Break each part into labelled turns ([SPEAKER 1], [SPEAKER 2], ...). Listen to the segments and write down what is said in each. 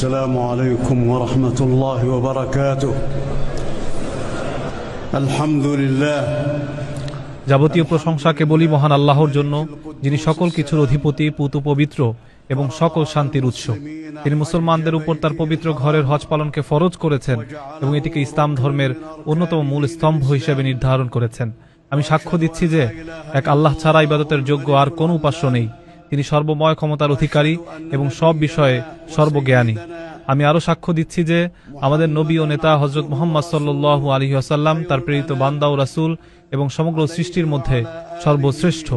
[SPEAKER 1] السلام عليكم ورحمة الله وبركاته الحمد لله
[SPEAKER 2] যাবতীয় প্রশংসা কেবলই মহান আল্লাহর জন্য, যিনি সকল কিছুর অধিপতি, পূত পবিত্র এবং সকল শান্তির উৎস। তিনি মুসলমানদের উপর তার পবিত্র ঘরের হজ পালনকে ফরজ করেছেন এবং এটিকে ইসলাম ধর্মের অন্যতম মূল স্তম্ভ হিসেবে নির্ধারণ করেছেন। আমি সাক্ষ্য দিচ্ছি যে এক আল্লাহ ছাড়া ইবাদতের যোগ্য আর কোনো উপাস্য নেই। তিনি সর্বময় ক্ষমতার অধিকারী এবং সব বিষয়ে সর্বজ্ঞানী। আমি আরো সাক্ষ্য দিচ্ছি যে আমাদের নবী ও নেতা হযরত মুহাম্মদ সাল্লাল্লাহু আলাইহি ওয়াসাল্লাম তার প্রেরিত বান্দা ও রাসূল এবং সমগ্র সৃষ্টির মধ্যে সর্বশ্রেষ্ঠ।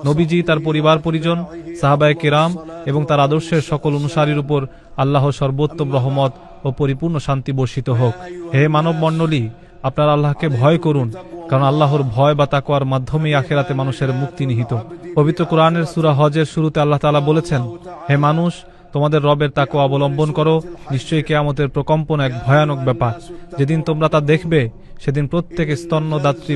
[SPEAKER 2] নবীজি, তার পরিবার পরিজন, সাহাবায়ে কেরাম এবং তার আদর্শের সকল অনুসারীর উপর আল্লাহর সর্বোত্তম রহমত ও পরিপূর্ণ শান্তি বর্ষিত হোক। হে মানব মণ্ডলী, আপনারা আল্লাহকে ভয় করুন, কারণ আল্লাহর ভয় বা তাকওয়ার মাধ্যমেই আখিরাতে মানুষের মুক্তি নিহিত। পবিত্র কোরআনের সূরা হজের শুরুতে আল্লাহ তাআলা বলেছেন, হে মানুষ, তোমাদের রবের তাকওয়া অবলম্বন করো, নিশ্চয়ই কিয়ামতের প্রকম্পন এক ভয়ানক ব্যাপার। যেদিন তোমরা তা দেখবে, সেদিন প্রত্যেক স্তন্যদাত্রী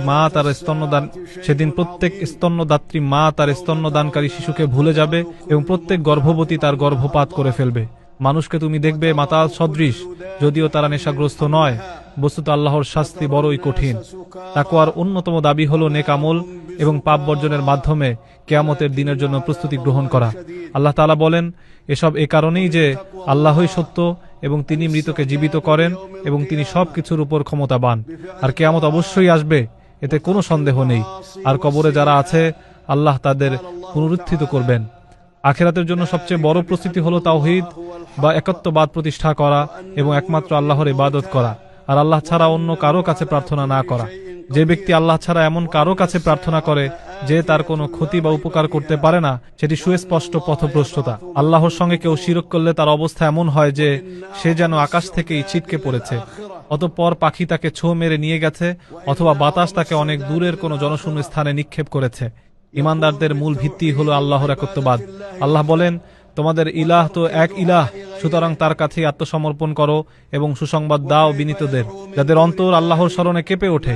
[SPEAKER 2] মা তার স্তন্যদানকারী শিশুকে ভুলে যাবে এবং প্রত্যেক গর্ভবতী তার গর্ভপাত করে ফেলবে। মানুষকে তুমি দেখবে মাতাল সদৃশ, যদিও তারা নেশাগ্রস্ত নয়। বস্তুত আল্লাহর শাস্তি বড়ই কঠিন। তাকওয়ার অন্যতম দাবি হলো নেক আমল এবং পাপ বর্জনের মাধ্যমে কিয়ামতের দিনের জন্য প্রস্তুতি গ্রহণ করা। আল্লাহ তাআলা বলেন, এসব এ কারণেই যে আল্লাহই সত্য এবং তিনি মৃতকে জীবিত করেন এবং তিনি সবকিছুর উপর ক্ষমতাবান। আর কিয়ামত অবশ্যই আসবে, এতে কোনো সন্দেহ নেই। আর কবরে যারা আছে, আল্লাহ তাদের পুনরুত্থিত করবেন। আখিরাতের জন্য সবচেয়ে বড় প্রস্তুতি হলো তাওহীদ বা একত্ববাদ প্রতিষ্ঠা করা এবং একমাত্র আল্লাহর ইবাদত করা, আর আল্লাহ ছাড়া অন্য কারো কাছে প্রার্থনা না করা। যে ব্যক্তি আল্লাহ ছাড়া এমন কারো কাছে প্রার্থনা করে যে তার কোনো ক্ষতি বা উপকার করতে পারে না, সেটি সুস্পষ্ট পথভ্রষ্টতা। আল্লাহর সঙ্গে কেউ শিরক করলে তার অবস্থা এমন হয় যে সে যেন আকাশ থেকেই ছিটকে পড়েছে, অতঃপর পাখি তাকে ছো মেরে নিয়ে গেছে, অথবা বাতাস তাকে অনেক দূরের কোনো জনশূন্য স্থানে নিক্ষেপ করেছে। ইমানদারদের মূল ভিত্তি হলো আল্লাহর একত্ববাদ। আল্লাহ বলেন, তোমাদের ইলাহ তো এক ইলাহ, সুতরাং তার কাছেই আত্মসমর্পণ করো এবং সুসংবাদ দাও বিনীতদের, যাদের অন্তর আল্লাহর স্মরণে কেঁপে ওঠে,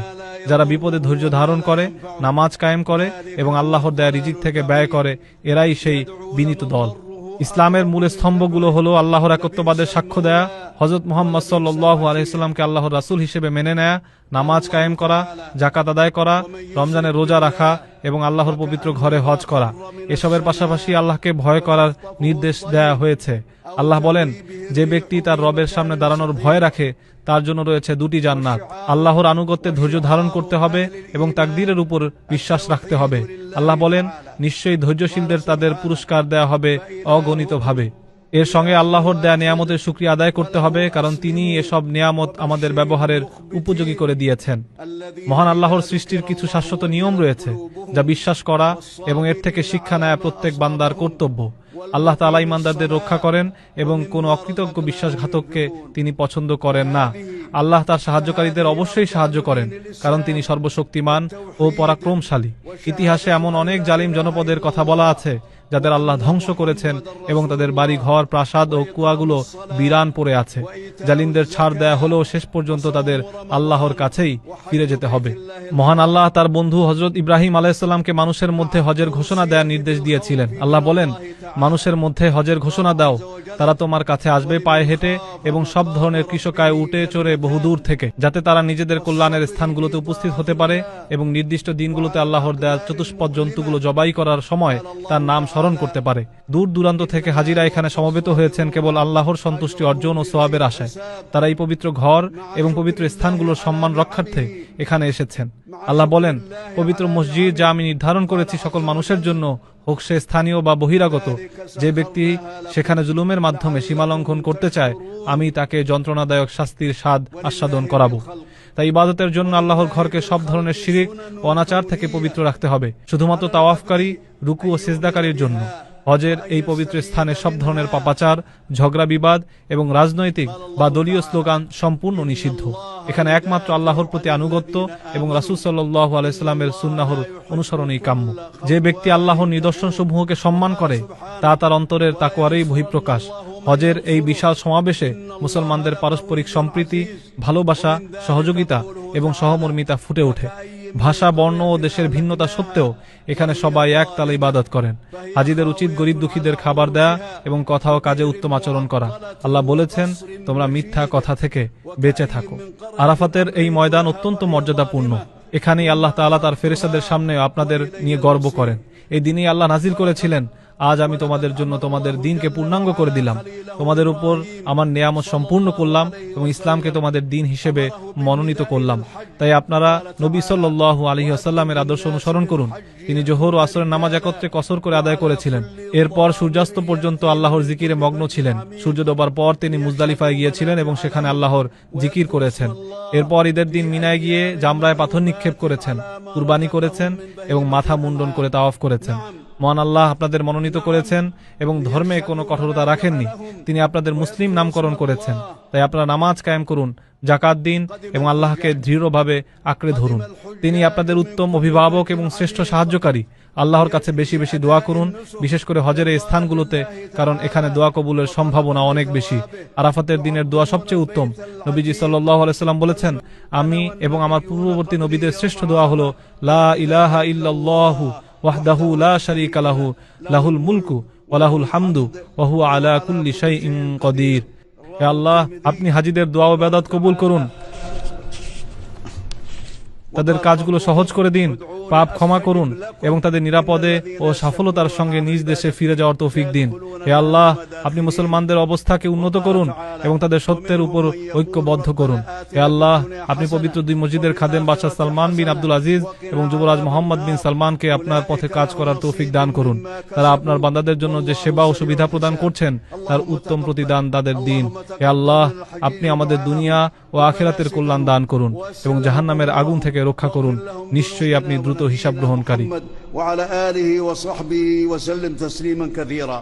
[SPEAKER 2] যারা বিপদে ধৈর্য ধারণ করে, নামাজ কায়েম করে এবং আল্লাহর দেয়া রিজিক থেকে ব্যয় করে, এরাই সেই বিনীত দল। ইসলামের মূল স্তম্ভগুলো হলো আল্লাহর একত্ববাদের সাক্ষ্য দেয়া, হযরত মুহাম্মদ সাল্লাল্লাহু আলাইহি ওয়াসাল্লামকে আল্লাহর রাসূল হিসেবে মেনে নেয়া, নামাজ কায়েম করা, যাকাত আদায় করা, রমজানের রোজা রাখা এবং আল্লাহর পবিত্র ঘরে হজ করা। এসবের পাশাপাশি আল্লাহকে ভয় করার নির্দেশ দেয়া হয়েছে। আল্লাহ বলেন, যে ব্যক্তি তার রবের সামনে দাঁড়ানোর ভয় রাখে, তার জন্য রয়েছে দুটি জান্নাত। আল্লাহর আনুগত্যে ধৈর্য ধারণ করতে হবে এবং তাকদীরের উপর বিশ্বাস রাখতে হবে। আল্লাহ বলেন, নিশ্চয়ই ধৈর্যশীলদের তাদের পুরস্কার দেয়া হবে অগণিতভাবে। এর সঙ্গে আল্লাহর দেয়া নিয়ামতের শুকরিয়া আদায় করতে হবে, কারণ তিনি এসব নিয়ামত আমাদের ব্যবহারের উপযোগী করে দিয়েছেন। মহান আল্লাহর সৃষ্টির কিছু শাশ্বত নিয়ম রয়েছে, যা বিশ্বাস করা এবং এর থেকে শিক্ষা নেয়া প্রত্যেক বান্দার কর্তব্য। আল্লাহ তাআলা ঈমানদারদের রক্ষা করেন এবং কোন অকৃতজ্ঞ বিশ্বাসঘাতককে তিনি পছন্দ করেন না। আল্লাহ তার সাহায্যকারীদের অবশ্যই সাহায্য করেন, কারণ তিনি সর্বশক্তিমান ও পরাক্রমশালী। ইতিহাসে এমন অনেক জালিম জনপদের কথা বলা আছে যাদের আল্লাহ ধ্বংস করেছেন এবং তাদের বাড়ি ঘর, প্রাসাদ ও কুয়াগুলো বিরান পড়ে আছে। জালিমদের ছাড় দেয়া হলেও শেষ পর্যন্ত তাদের আল্লাহর কাছেই ফিরে যেতে হবে। মহান আল্লাহ তার বন্ধু হযরত ইব্রাহিম আলাইহিস সালামকে মানুষের মধ্যে হজের ঘোষণা দেওয়ার নির্দেশ দিয়েছিলেন। আল্লাহ বলেন, মানুষের মধ্যে হজের ঘোষণা দাও, তারা তোমার কাছে আসবে পায়ে হেঁটে এবং সব ধরনের কৃষকায় উটে চড়ে বহুদূর থেকে, যাতে তারা নিজেদের কল্যাণের স্থানগুলোতে উপস্থিত হতে পারে এবং নির্দিষ্ট দিনগুলোতে আল্লাহর দেয়া চতুষ্পদ জন্তুগুলো জবাই করার সময় তার নাম স্মরণ করতে পারে। দূর দূরান্ত থেকে হাজিরা এখানে সমবেত হয়েছেন কেবল আল্লাহর সন্তুষ্টি অর্জন ও সওয়াবের আশায়। তারা এই পবিত্র ঘর এবং পবিত্র স্থানগুলোর সম্মান রক্ষার্থে এখানে এসেছেন। আল্লাহ বলেন, পবিত্র মসজিদ যা আমি নির্ধারণ করেছি সকল মানুষের জন্য, হোক সে স্থানীয় বা বহিরাগত, যে ব্যক্তি সেখানে জুলুমের মাধ্যমে সীমালঙ্ঘন করতে চায়, আমি তাকে যন্ত্রণাদায়ক শাস্তির স্বাদ আস্বাদন করাবো। তাই ইবাদতের জন্য আল্লাহর ঘরকে সব ধরনের শিরিক ও অনাচার থেকে পবিত্র রাখতে হবে, শুধুমাত্র তাওয়াফকারী, রুকু ও সিজদাকারীর জন্য। হজের এই পবিত্র স্থানে সব ধরনের পাপাচার, ঝগড়া বিবাদ এবং রাজনৈতিক বা দলীয় স্লোগান সম্পূর্ণ নিষিদ্ধ। এখানে একমাত্র আল্লাহর প্রতি আনুগত্য এবং রাসূল সাল্লাল্লাহু আলাইহি সাল্লামের সুন্নাহর অনুসরণই কাম্য। যে ব্যক্তি আল্লাহর নিদর্শন সমূহকে সম্মান করে, তা তার অন্তরের তাকওয়ারই বহিঃপ্রকাশ। হজের এই বিশাল সমাবেশে মুসলমানদের পারস্পরিক সম্প্রীতি, ভালোবাসা, সহযোগিতা এবং সহমর্মিতা ফুটে ওঠে। ভাষা, বর্ণ ও দেশের ভিন্নতা সত্ত্বেও এখানে সবাই এক তালে ইবাদত করেন। হাজিদের উচিত গরিব দুঃখীদের খাবার দেয়া এবং কথা ও কাজে উত্তম আচরণ করা। আল্লাহ বলেছেন, তোমরা মিথ্যা কথা থেকে বেঁচে থাকো। আরাফাতের এই ময়দান অত্যন্ত মর্যাদাপূর্ণ। এখানেই আল্লাহ তাআলা তার ফেরেশতাদের সামনে আপনাদের নিয়ে গর্ব করেন। এই দিনেই আল্লাহ নাজিল করেছিলেন, আজ আমি তোমাদের জন্য তোমাদের দিনকে পূর্ণাঙ্গ করে দিলাম, তোমাদের উপর আমার নেয়ামত সম্পূর্ণ করলাম এবং ইসলামকে তোমাদের দিন হিসেবে মনোনীত করলাম। তাই আপনারা নবী সাল্লাল্লাহু আলাইহি ওয়াসাল্লামের আদর্শ অনুসরণ করুন। তিনি জোহর ও আসরের নামাজ একত্রে কসর করে আদায় করেছিলেন। এরপর সূর্যাস্ত পর্যন্ত আল্লাহর জিকিরে মগ্ন ছিলেন। সূর্য ডোবার পর তিনি মুজদালিফায় গিয়েছিলেন এবং সেখানে আল্লাহর জিকির করেছেন। এরপর ঈদের দিন মিনায় গিয়ে জামরায় পাথর নিক্ষেপ করেছেন, কুরবানি করেছেন এবং মাথা মুন্ডন করে তাওয়াফ করেছেন। মহান আল্লাহ আপনাদের মনোনীত করেছেন এবং ধর্মে কোনো কঠোরতা রাখেননি। তিনি আপনাদের মুসলিম নামকরণ করেছেন। তাই আপনারা নামাজ কায়েম করুন, যাকাত দিন এবং আল্লাহকে দৃঢ়ভাবে আঁকড়ে ধরুন। তিনি আপনাদের উত্তম অভিভাবক এবং শ্রেষ্ঠ সাহায্যকারী। আল্লাহর কাছে বেশি বেশি দোয়া করুন, বিশেষ করে হজের এই স্থানগুলোতে, কারণ এখানে দোয়া কবুলের সম্ভাবনা অনেক বেশি। আরাফাতের দিনের দোয়া সবচেয়ে উত্তম। নবীজি সাল্লাল্লাহু আলাইহি সাল্লাম বলেছেন, আমি এবং আমার পূর্ববর্তী নবীদের শ্রেষ্ঠ দোয়া হলো লা ইলাহা ইল্লাল্লাহু ওয়াহদাহু লা শারীকা লাহু লাহুল মুলকু ওয়া লাহুল হামদু ওয়া হুয়া আলা কুল্লি শাইইন কাদির। হে আল্লাহ, আপনি হাজীদের দোয়া ও ইবাদত কবুল করুন, তাদের কাজগুলো সহজ করে দিন, পাপ ক্ষমা করুন এবং তাদের নিরাপদে ও সফলতার সঙ্গে নিজ দেশে ফিরে যাওয়ার তৌফিক দিন। হে আল্লাহ, আপনি মুসলমানদের অবস্থাকে উন্নত করুন এবং তাদের সত্যের উপর ঐক্যবদ্ধ করুন। হে আল্লাহ, আপনি পবিত্র দুই মসজিদের খাদেম বাদশাহ সালমান বিন আব্দুল আজিজ এবং যুবরাজ মোহাম্মদ বিন সালমানকে আপনার পথে কাজ করার তৌফিক দান করুন। তারা আপনার বান্দাদের জন্য যে সেবা ও সুবিধা প্রদান করছেন তার উত্তম প্রতিদান তাদের দিন। হে আল্লাহ, আপনি আমাদের দুনিয়া ও আখিরাতের কল্যাণ দান করুন এবং জাহান্নামের আগুন থেকে রক্ষা করুন। নিশ্চয়ই আপনি দ্রুত হিসাব গ্রহণকারী।
[SPEAKER 3] وعلى آله وصحبه وسلم تسليما كثيرا.